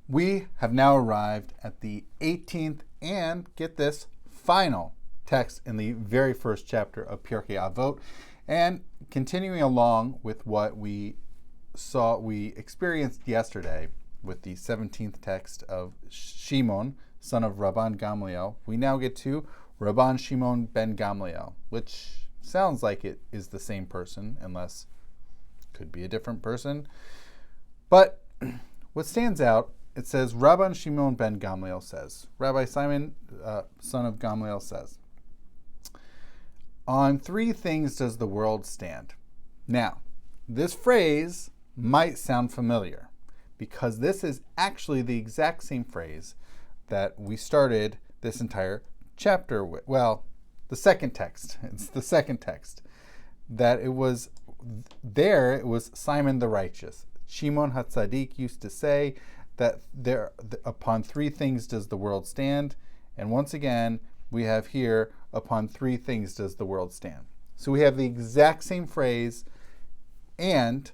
We have now arrived at the 18th and, get this, final text in the very first chapter of Pirkei Avot, and continuing along with what we experienced yesterday with the 17th text of Shimon, son of Rabban Gamliel, we now get to Rabban Shimon ben Gamliel, which sounds like it is the same person, unless it could be a different person. But what stands out, it says, Rabban Shimon ben Gamliel says, Rabbi Simon, son of Gamliel says, on three things does the world stand. Now, this phrase might sound familiar because this is actually the exact same phrase that we started this entire chapter with. Well, the second text. It's the second text. That it was Simon the righteous. Shimon HaTzadik used to say that upon three things does the world stand. And once again, we have here, upon three things does the world stand. So we have the exact same phrase, and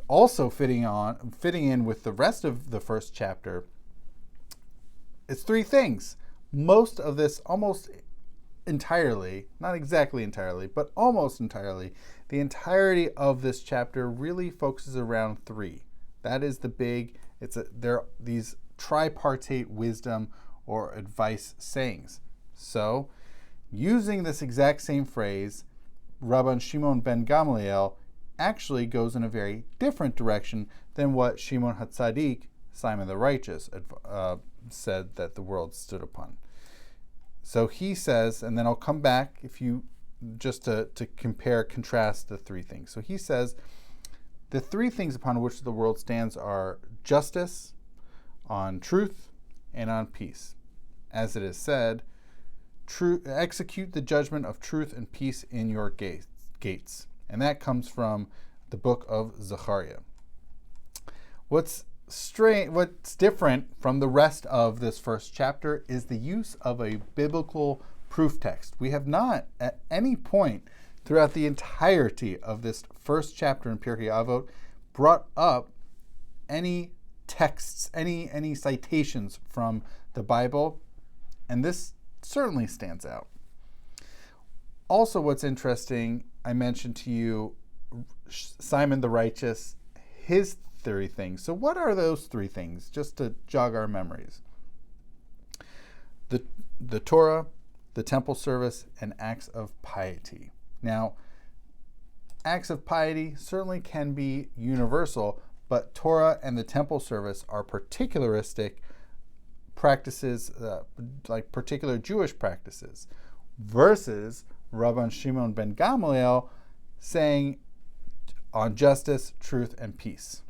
also fitting in with the rest of the first chapter. It's three things. Most of this, almost entirely, not exactly entirely, but almost entirely, the entirety of this chapter really focuses around three. That is the big, they're these tripartite wisdom or advice sayings. So, using this exact same phrase, Rabban Shimon ben Gamliel actually goes in a very different direction than what Shimon HaTzadik, Simon the righteous, said that the world stood upon. So he says, and then I'll come back just to contrast the three things. So he says, the three things upon which the world stands are justice, on truth, and on peace. As it is said, execute the judgment of truth and peace in your gates. And that comes from the book of Zechariah. What's different from the rest of this first chapter is the use of a biblical proof text. We have not at any point throughout the entirety of this first chapter in Pirkei Avot brought up any texts, any citations from the Bible, and this certainly stands out. Also, what's interesting, I mentioned to you Simon the righteous, his three things. So what are those three things, just to jog our memories? The Torah, the temple service, and acts of piety. Now, acts of piety certainly can be universal, but Torah and the temple service are particularistic practices, like particular Jewish practices, versus Rabban Shimon ben Gamliel saying on justice, truth, and peace,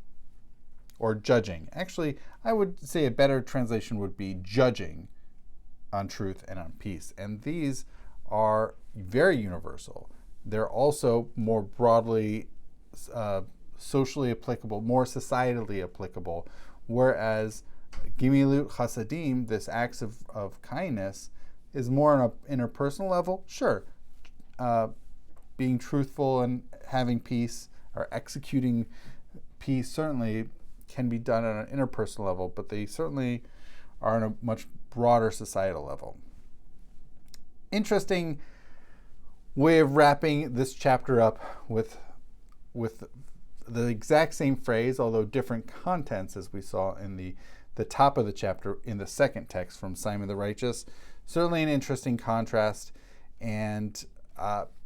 or judging. Actually, I would say a better translation would be judging on truth and on peace. And these are very universal. They're also more broadly socially applicable, more societally applicable, whereas Gimilut Chasadim, this acts of kindness, is more on an interpersonal level. Sure, being truthful and having peace or executing peace certainly can be done on an interpersonal level, but they certainly are on a much broader societal level. Interesting way of wrapping this chapter up with the exact same phrase, although different contents, as we saw in the top of the chapter in the second text from Simon the Righteous. Certainly an interesting contrast, and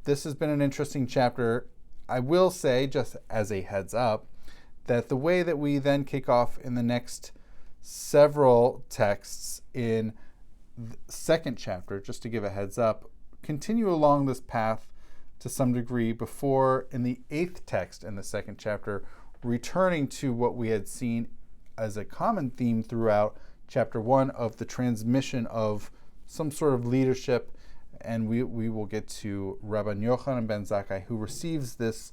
this has been an interesting chapter. I will say, just as a heads up, that the way that we then kick off in the next several texts in the second chapter, just to give a heads up, continue along this path to some degree before, in the 8th text in the second chapter, returning to what we had seen as a common theme throughout chapter 1 of the transmission of some sort of leadership. And we will get to Rabban Yochanan ben Zakkai, who receives this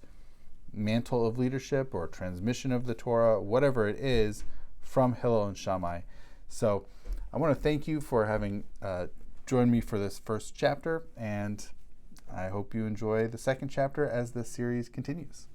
mantle of leadership or transmission of the Torah, whatever it is, from Hillel and Shammai. So I want to thank you for having joined me for this first chapter, and I hope you enjoy the second chapter as the series continues.